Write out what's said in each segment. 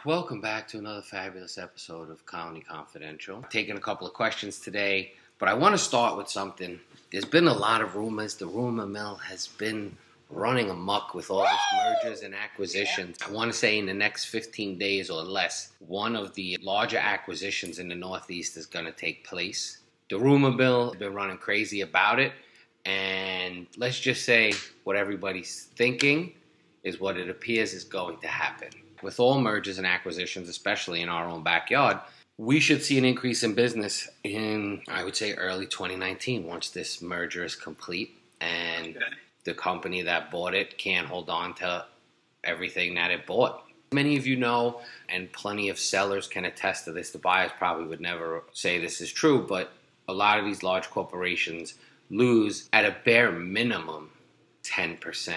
Welcome back to another fabulous episode of Colony Confidential. I'm taking a couple of questions today, but I want to start with something. There's been a lot of rumors. The rumor mill has been running amok with all these mergers and acquisitions. I want to say in the next 15 days or less, one of the larger acquisitions in the Northeast is going to take place. The rumor mill has been running crazy about it, and let's just say what everybody's thinking is what it appears is going to happen. With all mergers and acquisitions, especially in our own backyard, we should see an increase in business in, I would say, early 2019 once this merger is complete and the company that bought it can't hold on to everything that it bought. Many of you know, and plenty of sellers can attest to this, the buyers probably would never say this is true, but a lot of these large corporations lose at a bare minimum 10%.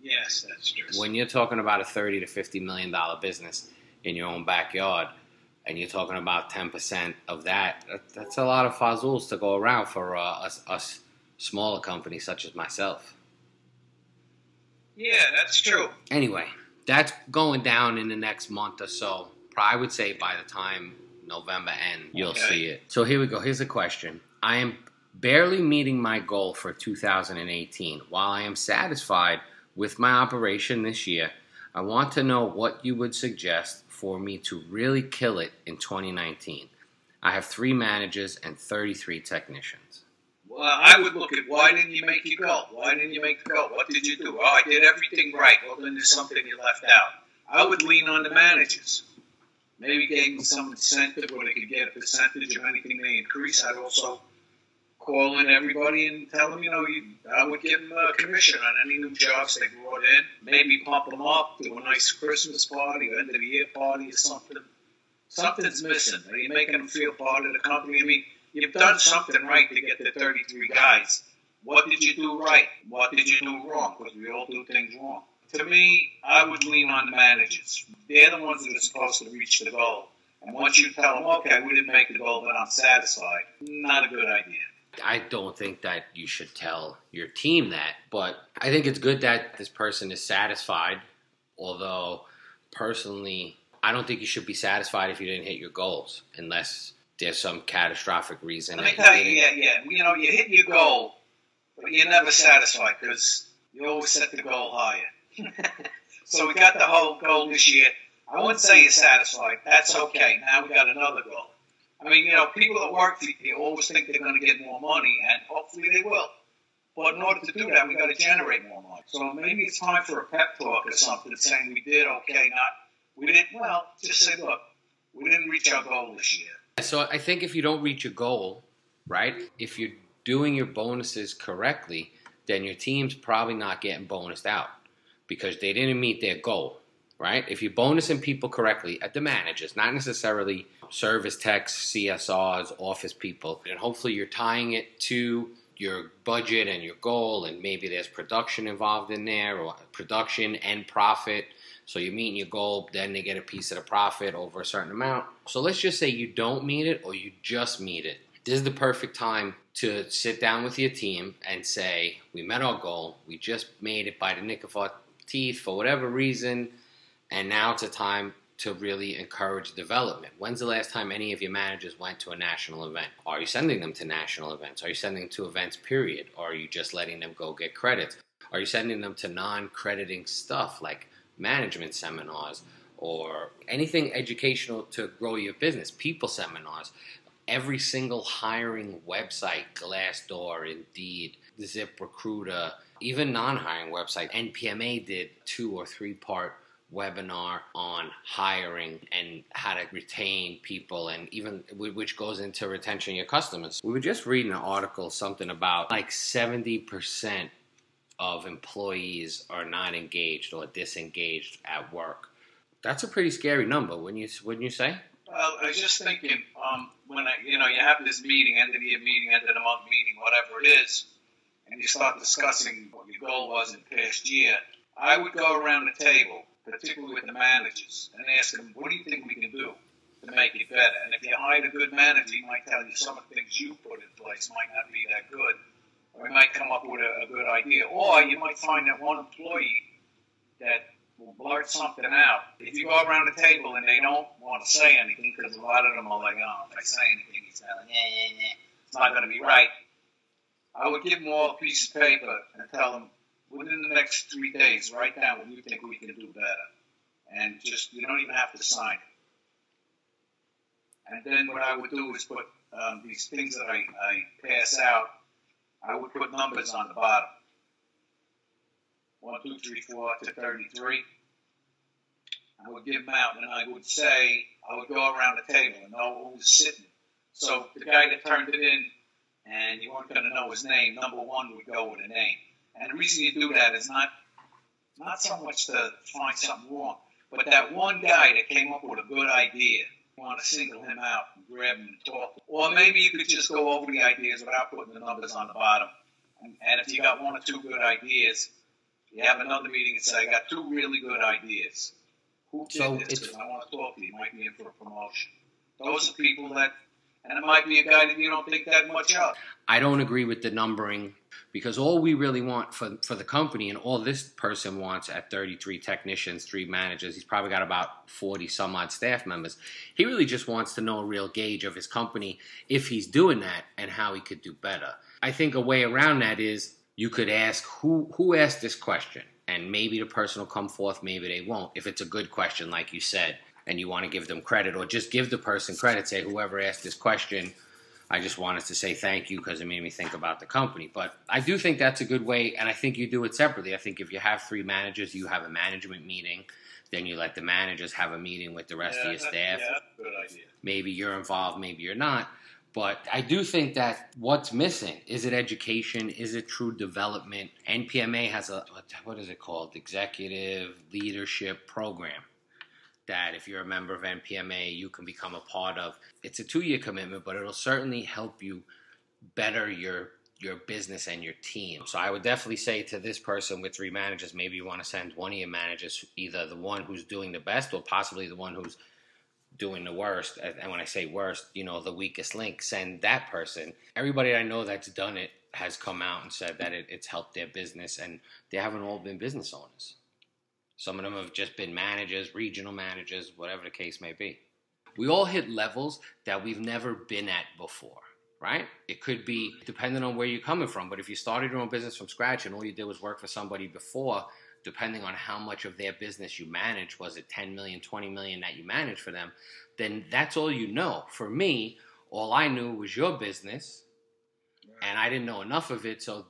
Yes, that's true. When you're talking about a $30 to $50 million business in your own backyard, and you're talking about 10% of that, that's a lot of fazools to go around for us smaller companies such as myself. Yeah, that's true. Anyway, that's going down in the next month or so. I would say by the time November ends, you'll see it. So here we go. Here's a question. I am barely meeting my goal for 2018. While I am satisfied with my operation this year, I want to know what you would suggest for me to really kill it in 2019. I have 3 managers and 33 technicians. Well, I would look at why didn't you make your goal? Why didn't you make the goal? What did you do? Oh, I did everything right. Well, then there's something you left out. I would lean on the managers. Maybe gave them some incentive where they could get a percentage of anything they increase. I'd also call in everybody and tell them, I would give them a commission on any new jobs they brought in. Maybe pump them up, do a nice Christmas party, or end of the year party or something. Something's missing. Are you making them feel part of the company? I mean, you've done something right to get the 33 guys. What did you do right? What did you do wrong? Because we all do things wrong. To me, I would lean on the managers. They're the ones that are supposed to reach the goal. And once you tell them, okay, we didn't make the goal, but I'm satisfied, not a good idea. I don't think that you should tell your team that, but I think it's good that this person is satisfied, although personally, I don't think you should be satisfied if you didn't hit your goals, unless there's some catastrophic reason. Let me tell you, you hit your goal, but you're never satisfied because you always set the goal higher. So we got the whole goal this year. I wouldn't say you're satisfied. That's okay. Now we got another goal. I mean, people that work for you always think they're going to get more money, and hopefully they will. But in order to do that, we got to generate more money. So maybe it's time for a pep talk or something saying we did okay, we didn't, just say, look, we didn't reach our goal this year. So I think if you don't reach your goal, right, if you're doing your bonuses correctly, then your team's probably not getting bonused out because they didn't meet their goal, right? If you're bonusing people correctly at the managers, not necessarily service techs, CSRs, office people, and hopefully you're tying it to your budget and your goal, and maybe there's production involved in there, or production and profit. So you're meeting your goal, then they get a piece of the profit over a certain amount. So let's just say you don't meet it or you just meet it. This is the perfect time to sit down with your team and say, we met our goal, we just made it by the nick of our teeth for whatever reason, and now it's a time to really encourage development. When's the last time any of your managers went to a national event? Are you sending them to national events? Are you sending them to events, period? Or are you just letting them go get credits? Are you sending them to non-crediting stuff like management seminars or anything educational to grow your business, people seminars? Every single hiring website, Glassdoor, Indeed, ZipRecruiter, even non-hiring website, NPMA did 2 or 3 part webinar on hiring and how to retain people, and even which goes into retention of your customers. We were just reading an article, something about like 70% of employees are not engaged or disengaged at work. That's a pretty scary number, wouldn't you say? Well, I was just thinking, when you have this meeting, end of the year meeting, end of the month meeting, whatever it is, and you start discussing what your goal was in the past year, I would go around the table, particularly with the managers, and ask them, what do you think we can do to make it better? And if you hired a good manager, he might tell you some of the things you put in place might not be that good, or he might come up with a good idea. Or you might find that one employee that will blurt something out. If you go around the table and they don't want to say anything, because a lot of them are like, oh, if I say anything, he's like, yeah. It's not going to be right. I would give them all a piece of paper and tell them, within the next 3 days, write down what you think we can do better. And just, you don't even have to sign it. And then what I would do is put these things that I pass out, I would put numbers on the bottom. 1, 2, 3, 4 to 33. I would give them out, and I would say, I would go around the table and know who was sitting. So the guy that turned it in, and you weren't going to know his name, number 1 would go with a name. And the reason you do that is not so much to find something wrong, but that one guy that came up with a good idea, you want to single him out and grab him and talk. Or maybe you could just go over the ideas without putting the numbers on the bottom. And if you got 1 or 2 good ideas, you have another meeting and say, I got 2 really good ideas. Who did this? Because I want to talk to you. You might be in for a promotion. Those are people that, and it might be a guy that you don't think that much of. I don't agree with the numbering, because all we really want for the company, and all this person wants at 33 technicians, 3 managers, he's probably got about 40 some odd staff members. He really just wants to know a real gauge of his company, if he's doing that, and how he could do better. I think a way around that is you could ask who asked this question, and maybe the person will come forth, maybe they won't. If it's a good question, like you said, and you want to give them credit, or just give the person credit, say, whoever asked this question, I just wanted to say thank you because it made me think about the company. But I do think that's a good way, and I think you do it separately. I think if you have 3 managers, you have a management meeting, then you let the managers have a meeting with the rest of your staff. Yeah, that's a good idea. Maybe you're involved, maybe you're not. But I do think that what's missing, is it education? Is it true development? NPMA has what is it called? Executive Leadership Program, that if you're a member of NPMA, you can become a part of. It's a 2-year commitment, but it'll certainly help you better your business and your team. So I would definitely say to this person with 3 managers, maybe you want to send one of your managers, either the one who's doing the best or possibly the one who's doing the worst. And when I say worst, the weakest link, send that person. Everybody I know that's done it has come out and said that it's helped their business, and they haven't all been business owners. Some of them have just been managers, regional managers, whatever the case may be. We all hit levels that we've never been at before, right? It could be depending on where you're coming from, but if you started your own business from scratch and all you did was work for somebody before, depending on how much of their business you managed, was it 10 million, 20 million that you managed for them, then that's all you know. For me, all I knew was your business, and I didn't know enough of it, so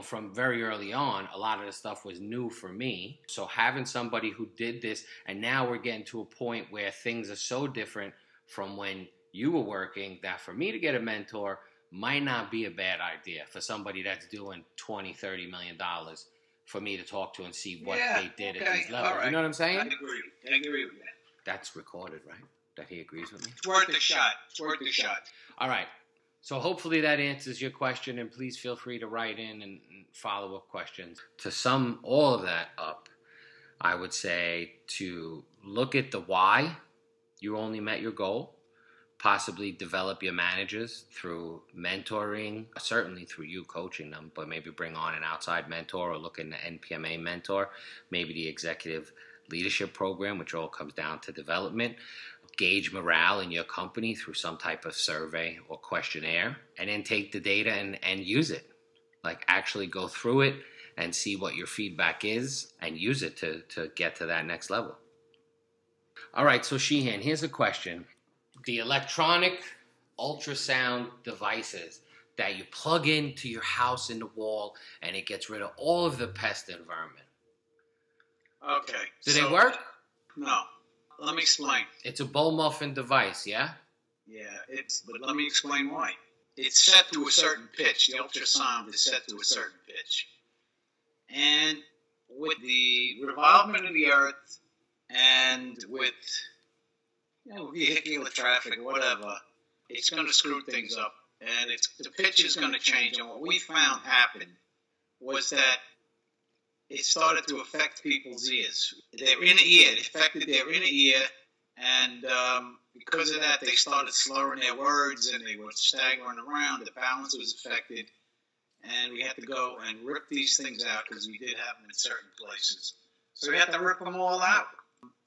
from very early on, a lot of the stuff was new for me. So having somebody who did this, and now we're getting to a point where things are so different from when you were working, that for me to get a mentor might not be a bad idea for somebody that's doing $20, $30 million for me to talk to and see what they did at these levels. Right. You know what I'm saying? I agree with that. That's recorded, right? That he agrees with me? It's worth a shot. All right. So hopefully that answers your question, and please feel free to write in and follow-up questions. To sum all of that up, I would say to look at the why you only met your goal, possibly develop your managers through mentoring, certainly through you coaching them, but maybe bring on an outside mentor or look in the NPMA mentor, maybe the Executive Leadership Program, which all comes down to development. Gauge morale in your company through some type of survey or questionnaire, and then take the data and use it. Like actually go through it and see what your feedback is and use it to get to that next level. All right, so Sheehan, here's a question. The electronic ultrasound devices that you plug into your house in the wall and it gets rid of all of the pest and vermin. Okay. Do they work? No. Let me explain. It's a bowl muffin device, yeah? Yeah, but let me explain why. It's set to a certain pitch. The ultrasound is set to a certain pitch. And with the revolvement of the earth and with vehicular traffic or whatever, it's going to screw things up. And the pitch is going to change. And what we found happened was that it started to affect people's ears. Their inner ear. It affected their inner ear. And because of that, they started slurring their words and they were staggering around. The balance was affected. And we had to go and rip these things out because we did have them in certain places. So we had to rip them all out.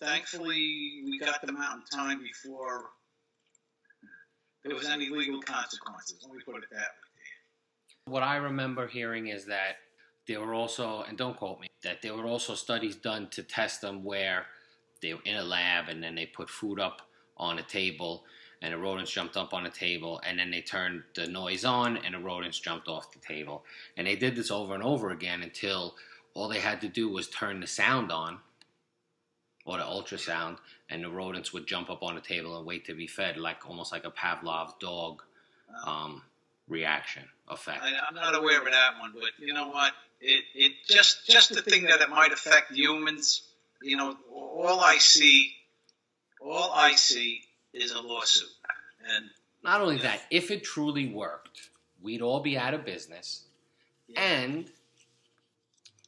Thankfully, we got them out in time before there was any legal consequences. Let me put it that way. What I remember hearing is that there were also, and don't quote me, that there were also studies done to test them where they were in a lab and then they put food up on a table and the rodents jumped up on the table, and then they turned the noise on and the rodents jumped off the table. And they did this over and over again until all they had to do was turn the sound on, or the ultrasound, and the rodents would jump up on the table and wait to be fed, like almost like a Pavlov's dog reaction effect. I'm not aware of that one, but you know what? It just the thing that it might affect humans. You know, all I see is a lawsuit. And not only that, if it truly worked, we'd all be out of business, and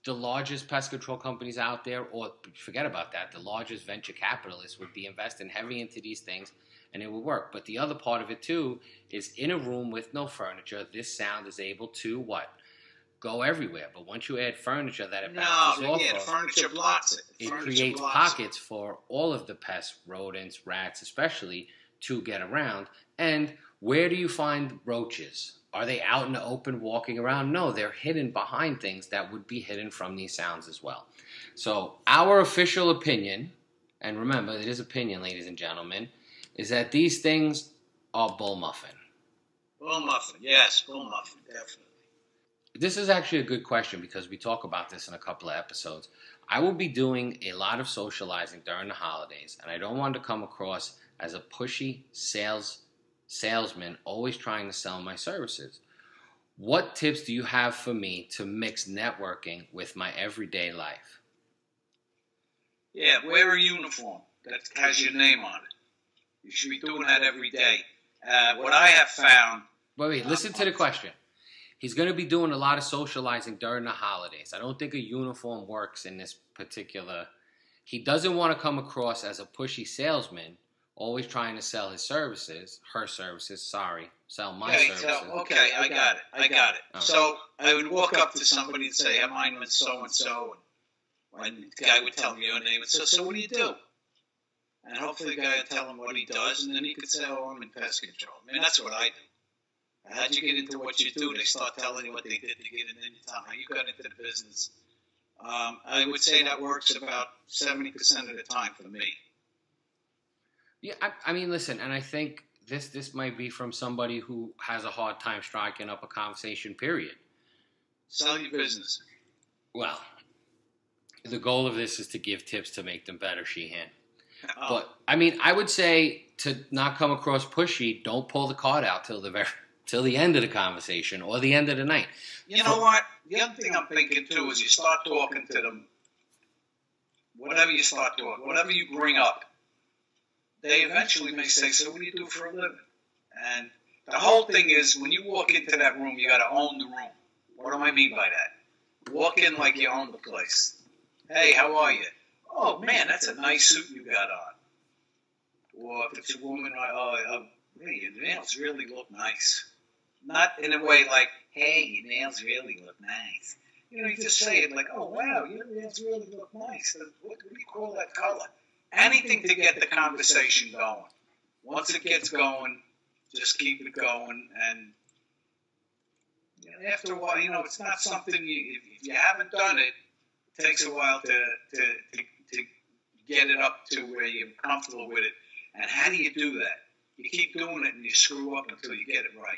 the largest pest control companies out there, or forget about that, the largest venture capitalists would be investing heavy into these things, and it would work. But the other part of it too is, in a room with no furniture, this sound is able to what? Go everywhere. But once you add furniture that it bounces off the furniture blocks it. It creates pockets for all of the pests, rodents, rats especially, to get around. And where do you find roaches? Are they out in the open walking around? No, they're hidden behind things that would be hidden from these sounds as well. So our official opinion, and remember, it is opinion, ladies and gentlemen, is that these things are bull muffin. Bull muffin, yes, bull muffin, definitely. This is actually a good question because we talk about this in a couple of episodes. I will be doing a lot of socializing during the holidays, and I don't want to come across as a pushy salesman always trying to sell my services. What tips do you have for me to mix networking with my everyday life? Yeah, wear a uniform that has your name on it. You should be doing that every day. What I have found... Wait, listen to the question. He's going to be doing a lot of socializing during the holidays. I don't think a uniform works in this particular... He doesn't want to come across as a pushy salesman, always trying to sell his services, sell my services. Okay, I got it. Okay. So I would walk up to somebody and say, mine was so-and-so, and the guy would tell me your name. So what do you do? And hopefully the guy would tell him what he does, and then he could say, I'm in pest control. I mean, that's what I do. How'd you get into what you do? They start telling you what they did to get in, and then you tell them how you got into the business. I would say that works about 70% of the time for me. Yeah, I mean, listen, and I think this might be from somebody who has a hard time striking up a conversation, period. Sell your business. Well, the goal of this is to give tips to make them better, Sheehan. Oh. But, I mean, I would say to not come across pushy, don't pull the card out till the end of the conversation or the end of the night. You know what? The other thing I'm thinking, too, is you start talking to them, whatever you bring up, they eventually may say, so what do you do for a living? And the whole thing is, when you walk into that room, you got to own the room. What do I mean by that? Walk in like you own the place. Hey, how are you? Oh, man, that's a nice suit you got on. Or if it's a woman, hey, your nails really look nice. Not in a way like, hey, your nails really look nice. You know, you just say it like, oh, wow, your nails really look nice. What do you call that color? Anything to get the conversation going. Once it gets going, just keep it going. And after a while, it's not something if you haven't done it, it takes a while to get it up to where you're comfortable with it. And how do you do that? You keep doing it and you screw up until you get it right.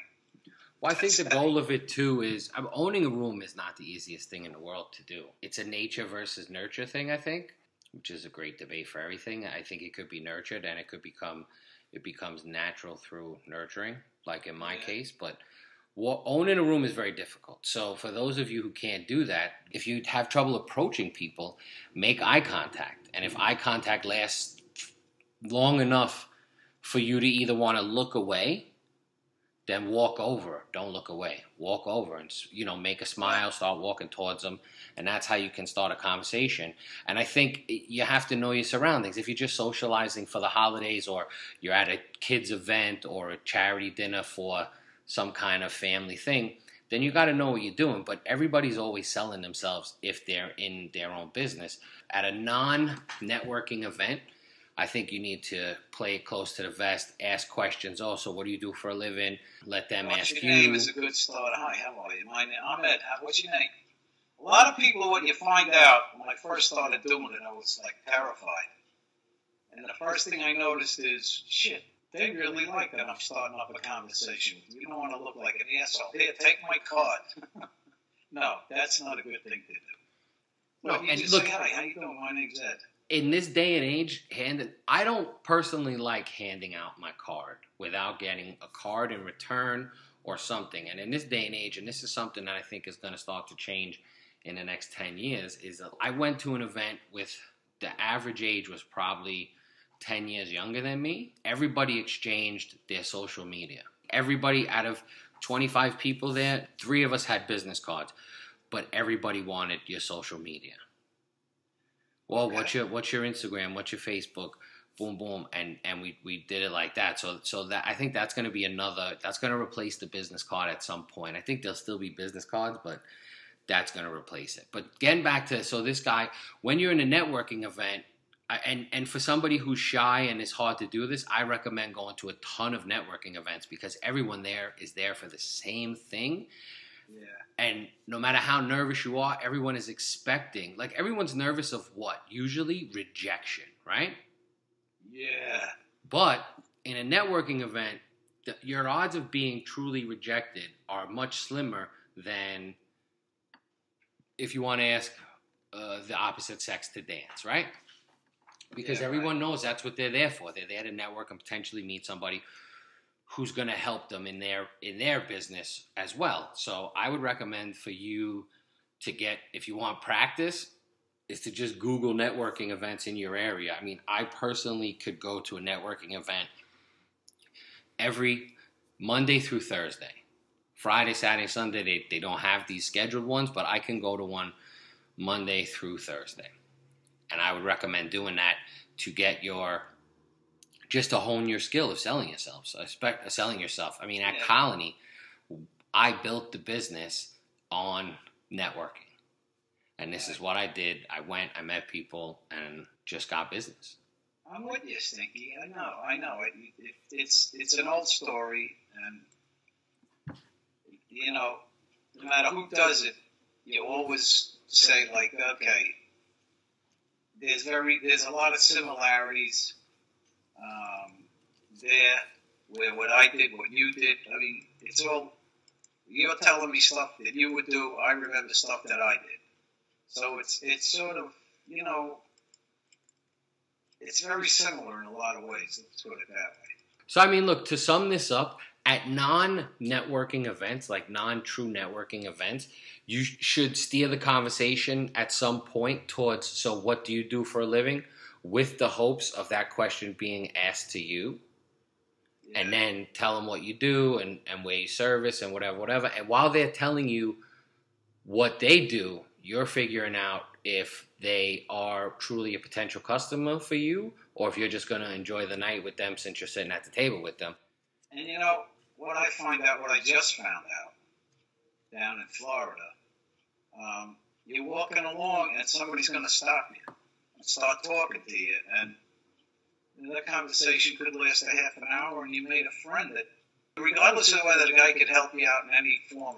Well, I think the goal of it, too, is owning a room is not the easiest thing in the world to do. It's a nature versus nurture thing, I think, which is a great debate for everything. I think it could be nurtured and it becomes natural through nurturing, like in my case. But owning a room is very difficult. So for those of you who can't do that, if you have trouble approaching people, make eye contact. And if eye contact lasts long enough for you to either want to look away, then walk over. Don't look away. Walk over and, make a smile, start walking towards them. And that's how you can start a conversation. And I think you have to know your surroundings. If you're just socializing for the holidays, or you're at a kid's event or a charity dinner for some kind of family thing, then you got to know what you're doing. But everybody's always selling themselves if they're in their own business. At a non-networking event, I think you need to play it close to the vest, ask questions. Oh, so what do you do for a living? Let them ask you. What's your name is a good start. Hi, how are you? My name, I'm Ed. What's your name? A lot of people, what you find out, when I first started doing it, I was like terrified. And the first thing I noticed is, shit, they really like that I'm starting up a conversation. You don't want to look like an asshole. Here, take my card. No, that's not a good thing to do. No, you and just look, say, hi, how you doing? My name's Ed. In this day and age, I don't personally like handing out my card without getting a card in return or something. And in this day and age, and this is something that I think is going to start to change in the next 10 years, is that I went to an event with the average age was probably 10 years younger than me. Everybody exchanged their social media. Everybody, out of 25 people there, 3 of us had business cards, but everybody wanted your social media. Well, what's your Instagram? What's your Facebook? Boom, boom, and we did it like that. So that I think that's going to be that's going to replace the business card at some point. I think there'll still be business cards, but that's going to replace it. But getting back to, so this guy, when you're in a networking event, and for somebody who's shy and it's hard to do this, I recommend going to a ton of networking events because everyone there is there for the same thing. Yeah. And no matter how nervous you are, everyone is expecting, like everyone's nervous of what? Usually rejection, right? Yeah. But in a networking event, your odds of being truly rejected are much slimmer than if you want to ask the opposite sex to dance, right? Because everyone knows that's what they're there for. They're there to network and potentially meet somebody who's going to help them in their business as well. So I would recommend for you to get, if you want practice, is to just Google networking events in your area. I mean, I personally could go to a networking event every Monday through Thursday. Friday, Saturday, Sunday, they don't have these scheduled ones, but I can go to one Monday through Thursday. And I would recommend doing that to get just to hone your skill of selling yourself. So selling yourself. I mean, at Colony, I built the business on networking. And this is what I did. I went, I met people, and just got business. I'm with you, Stinky. I know. It's an old story, and no matter who does it, you always say like, okay, there's a lot of similarities there, where what I did, what you did. I mean, it's all, you're telling me stuff that you would do. I remember stuff that I did. So it's sort of, it's very similar in a lot of ways. Let's put it that way. So, I mean, look, to sum this up, at non-networking events, like non-true networking events, you should steer the conversation at some point towards, so what do you do for a living? With the hopes of that question being asked to you. Yeah. And then tell them what you do and where you service and whatever. And while they're telling you what they do, you're figuring out if they are truly a potential customer for you or if you're just going to enjoy the night with them since you're sitting at the table with them. And what I just found out down in Florida, you're walking along and somebody's going to stop you and start talking to you. And that conversation could last a half an hour, and you made a friend that, regardless of whether the guy could help you out in any form,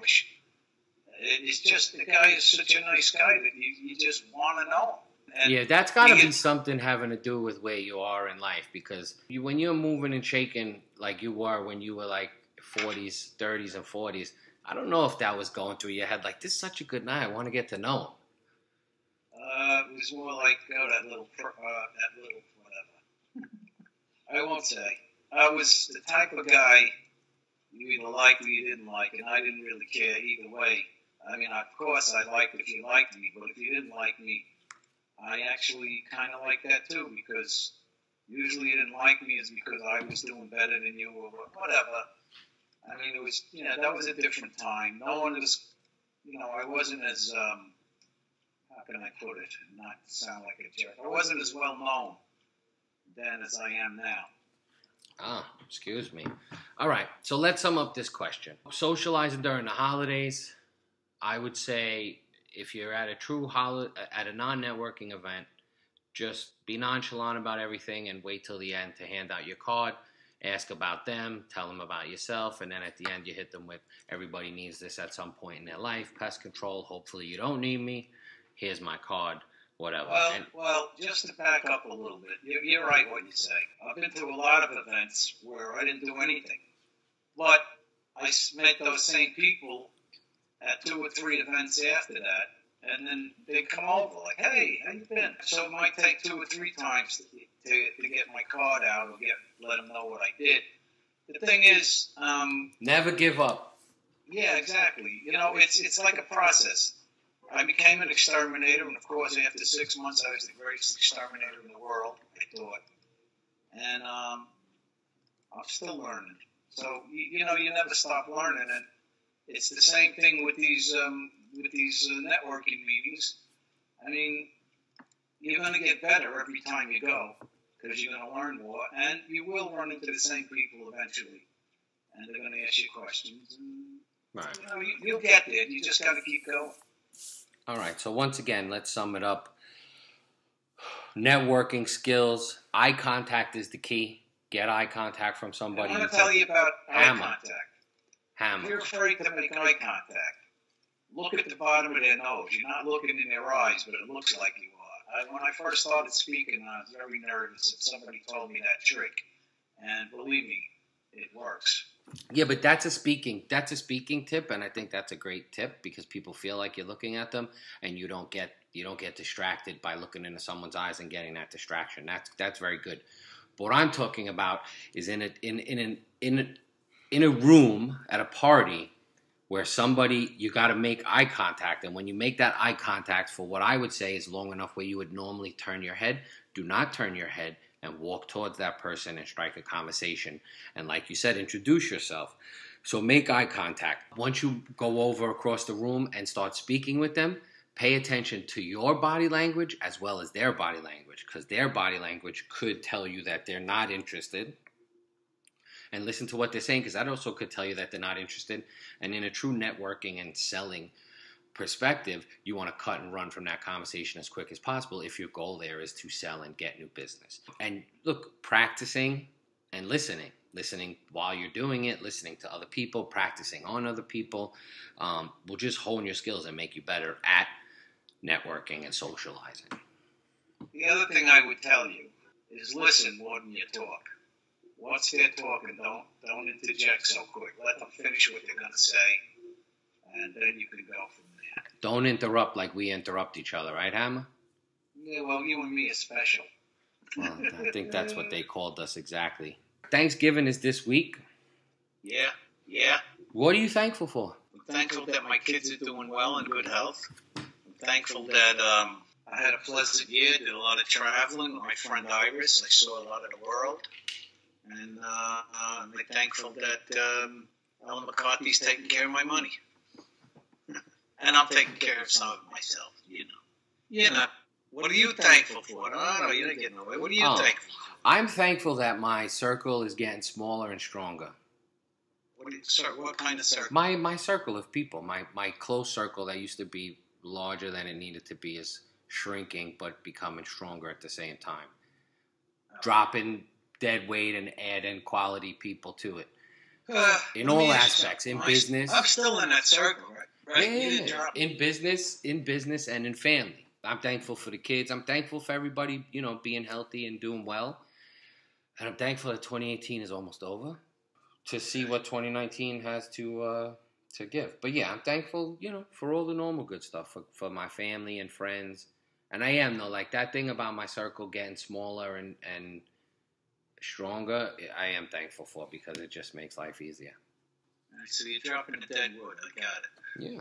it's just, the guy is such a nice guy that you just want to know him. And yeah, that's got to be something having to do with where you are in life, because when you're moving and shaking like you were when you were like 40s, 30s, and 40s, I don't know if that was going through your head like, this is such a good night, I want to get to know him. It was more like, that little whatever. I won't say. I was the type of guy you either liked or you didn't like, and I didn't really care either way. I mean, of course, I liked if you liked me, but if you didn't like me, I actually kind of like that too, because usually you didn't like me is because I was doing better than you or whatever. I mean, it was, that was a different time. No one was, I wasn't as, how can I put it, not sound like a jerk. I wasn't as well known then as I am now. Ah, excuse me. All right, so let's sum up this question. Socializing during the holidays, I would say if you're at at a non-networking event, just be nonchalant about everything and wait till the end to hand out your card. Ask about them, tell them about yourself, and then at the end you hit them with, everybody needs this at some point in their life. Pest control, hopefully you don't need me. Here's my card, whatever. Well, just to back up a little bit, you're right what you say. I've been to a lot of events where I didn't do anything. But I met those same people at 2 or 3 events after that, and then they come over like, hey, how you been? So it might take 2 or 3 times to get my card out or let them know what I did. The thing is... never give up. Yeah, exactly. You know, it's like a process. I became an exterminator, and of course, after 6 months, I was the greatest exterminator in the world, I thought. And I'm still learning. So, you never stop learning, and it's the same thing with these networking meetings. I mean, you're going to get better every time you go because you're going to learn more, and you will run into the same people eventually, and they're going to ask you questions. And, right. You'll get there. You just got to keep going. All right. So once again, let's sum it up. Networking skills. Eye contact is the key. Get eye contact from somebody. I want to tell you about eye contact. Hammer. If you're afraid to make eye contact, look at the bottom of their nose. You're not looking in their eyes, but it looks like you are. When I first started speaking, I was very nervous, and somebody told me that trick. And believe me, it works. Yeah, but that's a speaking tip, and I think that's a great tip because people feel like you're looking at them, and you don't get distracted by looking into someone's eyes and getting that distraction. That's very good. But what I'm talking about is in a room at a party where you got to make eye contact, and when you make that eye contact for what I would say is long enough where you would normally turn your head, do not turn your head and walk towards that person and strike a conversation. And like you said, introduce yourself. So make eye contact. Once you go over across the room and start speaking with them, pay attention to your body language as well as their body language, because their body language could tell you that they're not interested. And listen to what they're saying, because that also could tell you that they're not interested. And in a true networking and selling perspective, you want to cut and run from that conversation as quick as possible if your goal there is to sell and get new business. And look, practicing and listening while you're doing it, listening to other people, practicing on other people, will just hone your skills and make you better at networking and socializing. The other thing I would tell you is listen more than you talk. Once they're talking, don't interject so quick. Let them finish what they're going to say, and then you can go from there. Don't interrupt like we interrupt each other, right, Hammer? Yeah, well, you and me are special. Well, I think that's what they called us exactly. Thanksgiving is this week. Yeah. What are you thankful for? I'm thankful that my kids are doing well and good health. I'm thankful that I had a pleasant year, did a lot of traveling with my friend Iris. I saw a lot of the world. And I'm thankful that Ellen McCarthy's taking care of my money. And I'm taking care of some of it myself, You know. What are you thankful for? No, you didn't get nowhere. What are you thankful for? I'm thankful that my circle is getting smaller and stronger. What kind of circle? My circle of people, my close circle that used to be larger than it needed to be is shrinking but becoming stronger at the same time. Dropping dead weight and adding quality people to it. In all aspects, in business. I'm still in that circle, right? Yeah, in business and in family. I'm thankful for the kids. I'm thankful for everybody, being healthy and doing well. And I'm thankful that 2018 is almost over to see what 2019 has to give. But yeah, I'm thankful, for all the normal good stuff, for my family and friends. And I am, though, like that thing about my circle getting smaller and stronger, I am thankful for because it just makes life easier. So you're dropping the dead wood. I got it. Yeah.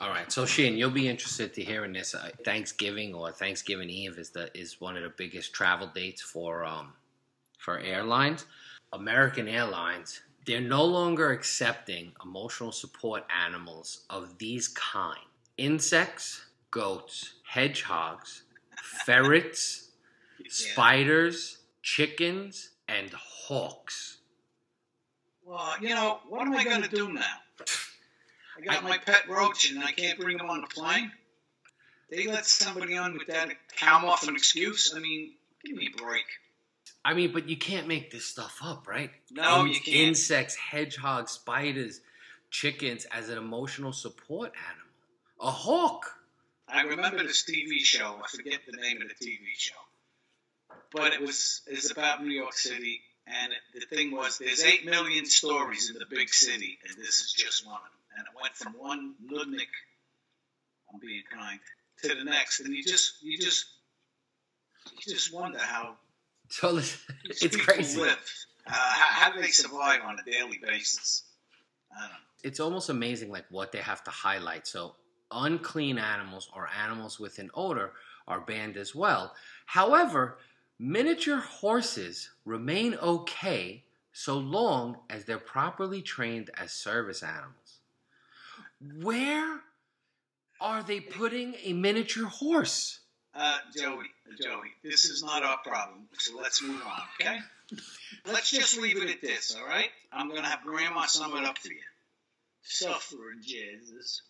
All right. So Shane, you'll be interested to hearing this. Thanksgiving or Thanksgiving Eve is one of the biggest travel dates for airlines. American Airlines, they're no longer accepting emotional support animals of these kind: insects, goats, hedgehogs, ferrets, spiders, chickens, and hawks. Well, what am I going to do now? I got my pet roach and I can't bring him on the plane. They let somebody on with that calm off an excuse. I mean, give me a break. I mean, but you can't make this stuff up, right? No, you can't. Insects, hedgehogs, spiders, chickens as an emotional support animal. A hawk. I remember this TV show. I forget the name of the TV show. But it's about New York City. And the thing was, there's 8 million stories in the big city. And this is just one of them. And it went from one nudnik, I'm being kind, to the next. And you just wonder how So it's crazy. Live. How do they survive on a daily basis? I don't know. It's almost amazing, like what they have to highlight. So unclean animals or animals with an odor are banned as well. However, miniature horses remain okay so long as they're properly trained as service animals. Where are they putting a miniature horse? Joey, this is not our problem, so let's move on, okay? Let's just leave it at this, all right? I'm going to have Grandma sum it up for you. Suffering Jesus.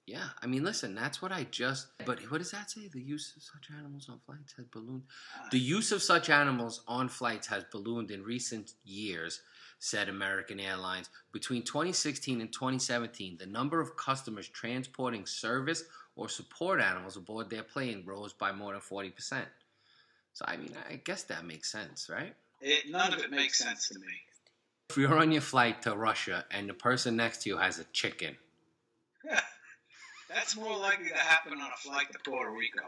Yeah, I mean, listen, that's what I just... But what does that say? The use of such animals on flights has ballooned. The use of such animals on flights has ballooned in recent years, said American Airlines. Between 2016 and 2017, the number of customers transporting service or support animals aboard their plane rose by more than 40%. So, I mean, I guess that makes sense, right? None of it makes sense to me. If you're on your flight to Russia and the person next to you has a chicken... That's more likely to happen on a flight to Puerto Rico.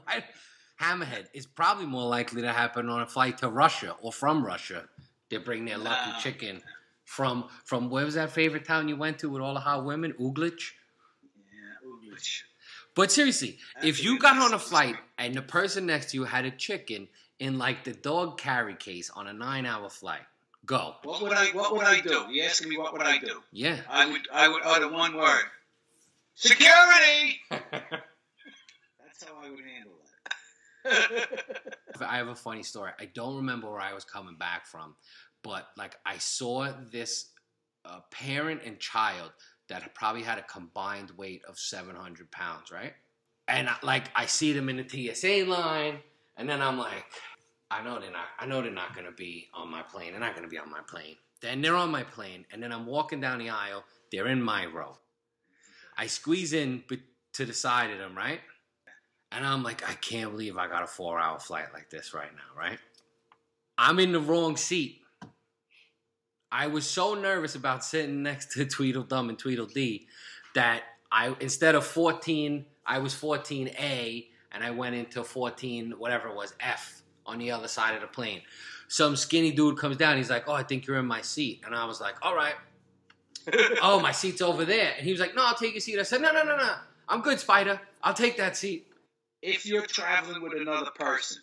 Right? Hammerhead is probably more likely to happen on a flight to Russia or from Russia. They bring their lucky chicken from where was that favorite town you went to with all the hot women? Uglich? Yeah, Uglich. But seriously, if you got on a flight and the person next to you had a chicken in like the dog carry case on a 9-hour flight, go. What would I do? You asking me what would I do? Yeah. I would utter one word. Security! That's how I would handle that. I have a funny story. I don't remember where I was coming back from, but like I saw this parent and child that probably had a combined weight of 700 pounds, right? And I see them in the TSA line, and then I'm like, I know they're not going to be on my plane. They're not going to be on my plane. Then they're on my plane, and then I'm walking down the aisle. They're in my row. I squeeze in to the side of them, right? And I'm like, I can't believe I got a 4-hour flight like this right now, right? I'm in the wrong seat. I was so nervous about sitting next to Tweedledum and Tweedledee that instead of 14, I was 14A, and I went into 14, whatever it was, F on the other side of the plane. Some skinny dude comes down. He's like, oh, I think you're in my seat. And I was like, all right. Oh, my seat's over there. And he was like, no, I'll take your seat. I said, no. I'm good, Spider. I'll take that seat. If you're traveling with another person,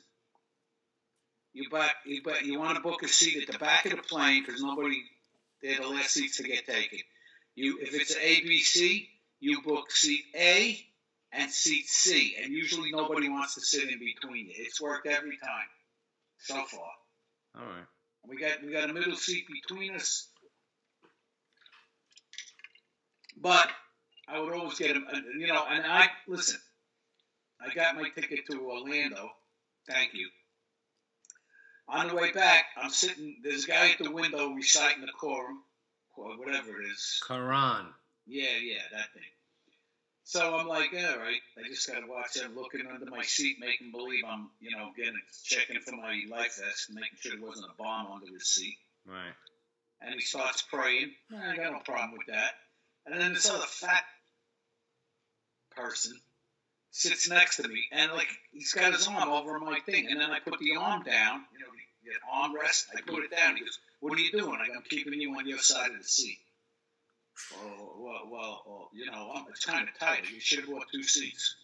you want to book a seat at the back of the plane because they're the last seats to get taken. If it's an ABC, you book seat A and seat C. And usually nobody wants to sit in between you. It's worked every time so far. All right. We got a middle seat between us. But I would always get him, and I got my ticket to Orlando. Thank you. On the way back, I'm sitting, there's a guy at the window reciting the Quran, or whatever it is. Quran. Yeah, that thing. So I'm like, all right, I just got to watch that, looking under my seat, making believe I'm, checking for my life vest and making sure there wasn't a bomb under his seat. Right. And he starts praying. I got no problem with that. And then this other fat person sits next to me, and he's got his arm over my thing, and then I put the arm down, the arm rest, I put it down. He goes, what are you doing? I'm keeping you on your side of the seat. Oh, well, it's kind of tight. You should have bought 2 seats.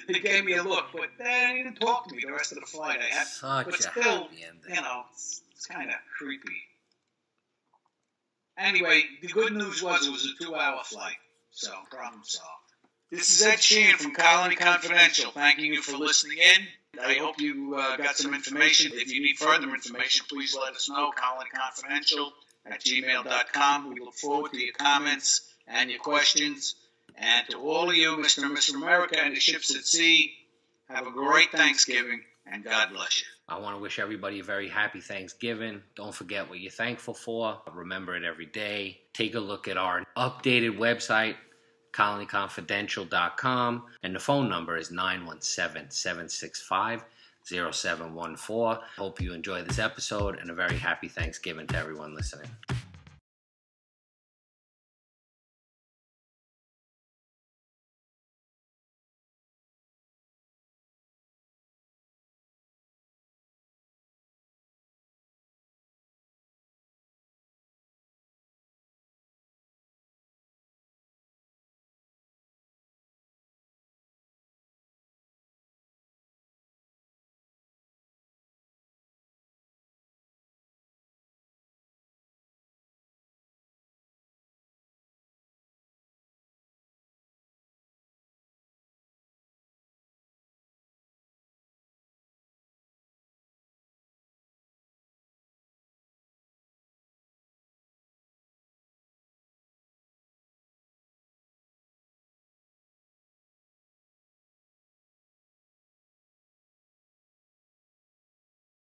He gave me a look, but he didn't talk to me the rest of the flight. But still, it's kind of creepy. Anyway, the good news was it was a 2-hour flight, so problem solved. This is Ed Sheehan from Colony Confidential, thanking you for listening in. I hope you got some information. If you need further information, please let us know. Colony Confidential, homeowners@gmail.com. We look forward to your comments and your questions. And to all of you, Mr. and Mr. America and the ships at sea, have a great Thanksgiving, and God bless you. I want to wish everybody a very happy Thanksgiving. Don't forget what you're thankful for. Remember it every day. Take a look at our updated website, colonyconfidential.com, and the phone number is 917-765-0714. Hope you enjoy this episode, and a very happy Thanksgiving to everyone listening.